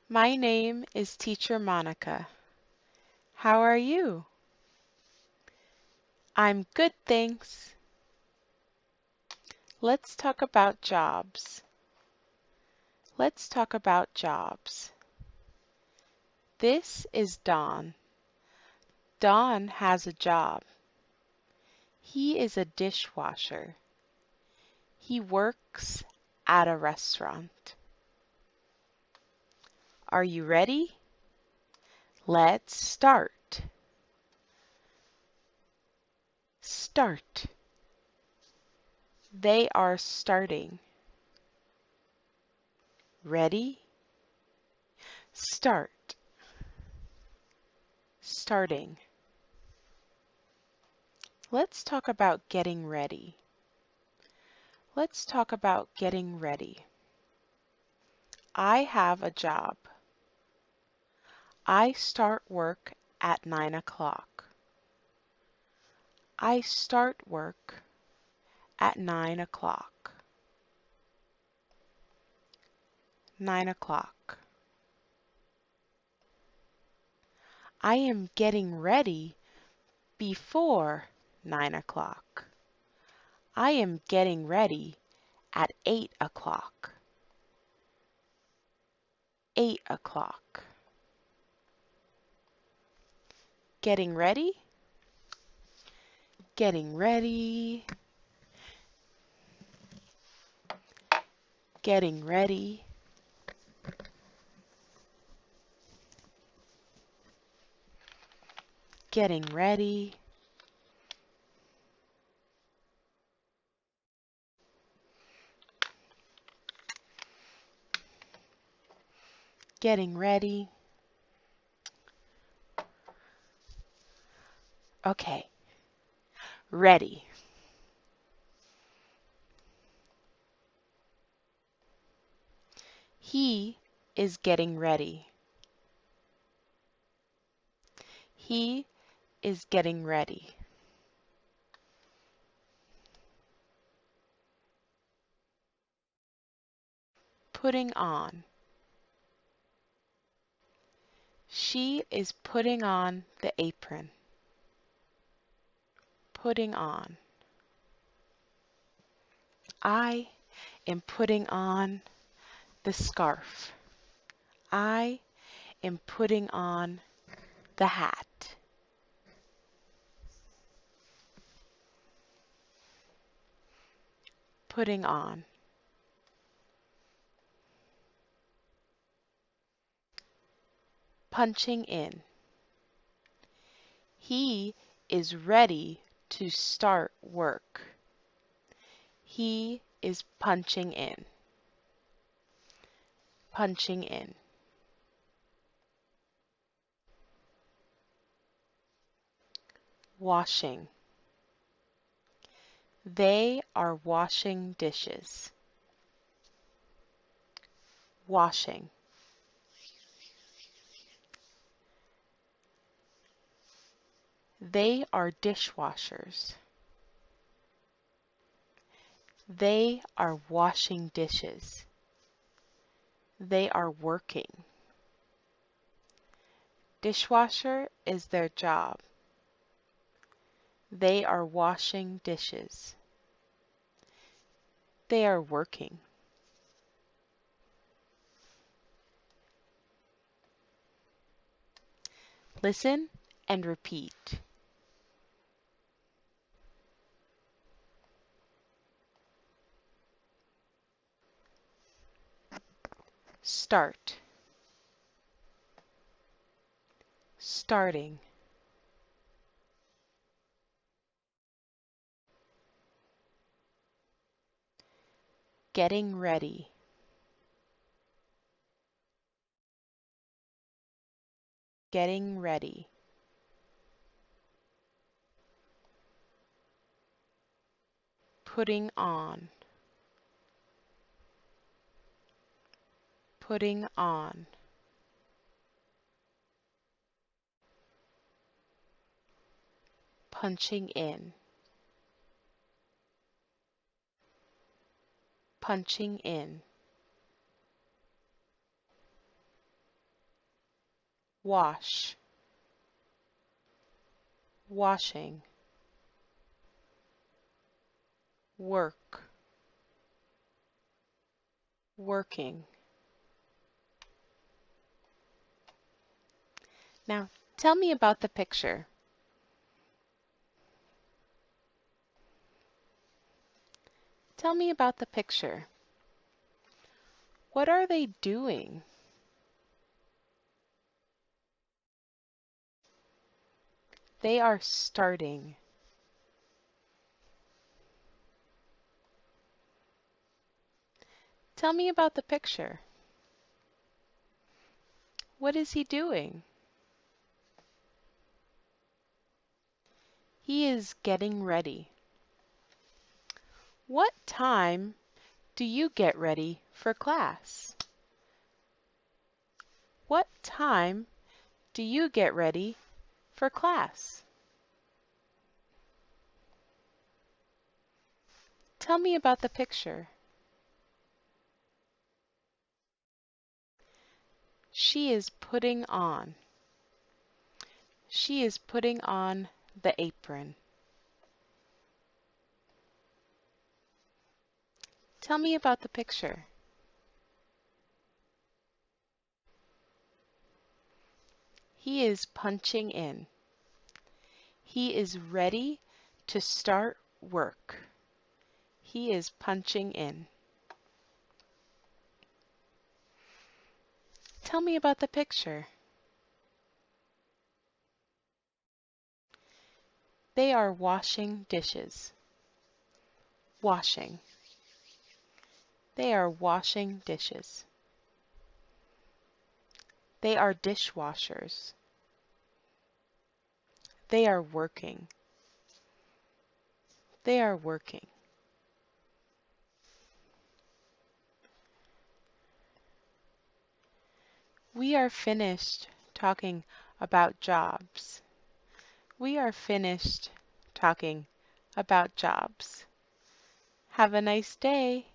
My name is Teacher Monica. How are you? I'm good, thanks. Let's talk about jobs. Let's talk about jobs. This is Don. Don has a job. He is a dishwasher. He works at a restaurant. Are you ready? Let's start. Start. They are starting. Ready? Start. Starting. Let's talk about getting ready. Let's talk about getting ready. I have a job. I start work at 9 o'clock. I start work at 9 o'clock. 9 o'clock. I am getting ready before 9 o'clock. I am getting ready at 8 o'clock. 8 o'clock. Getting ready? Getting ready. Getting ready. Getting ready. Getting ready. Okay, ready. He is getting ready. He is getting ready. Putting on. She is putting on the apron. Putting on. I am putting on the scarf. I am putting on the hat. Putting on. Punching in. He is ready to start work. He is punching in. Punching in. Washing. They are washing dishes. Washing. They are dishwashers. They are washing dishes. They are working. Dishwasher is their job. They are washing dishes. They are working. Listen and repeat. Start. Starting. Getting ready. Getting ready. Putting on. Putting on. Punching in. Punching in. wash, washing, work, working. Now, tell me about the picture. Tell me about the picture. What are they doing? They are starting. Tell me about the picture. What is he doing? He is getting ready. What time do you get ready for class? What time do you get ready for class? Tell me about the picture. She is putting on. She is putting on the apron. Tell me about the picture. He is punching in. He is ready to start work. He is punching in. Tell me about the picture. They are washing dishes. Washing. They are washing dishes. They are dishwashers. They are working. They are working. We are finished talking about jobs. We are finished talking about jobs. Have a nice day.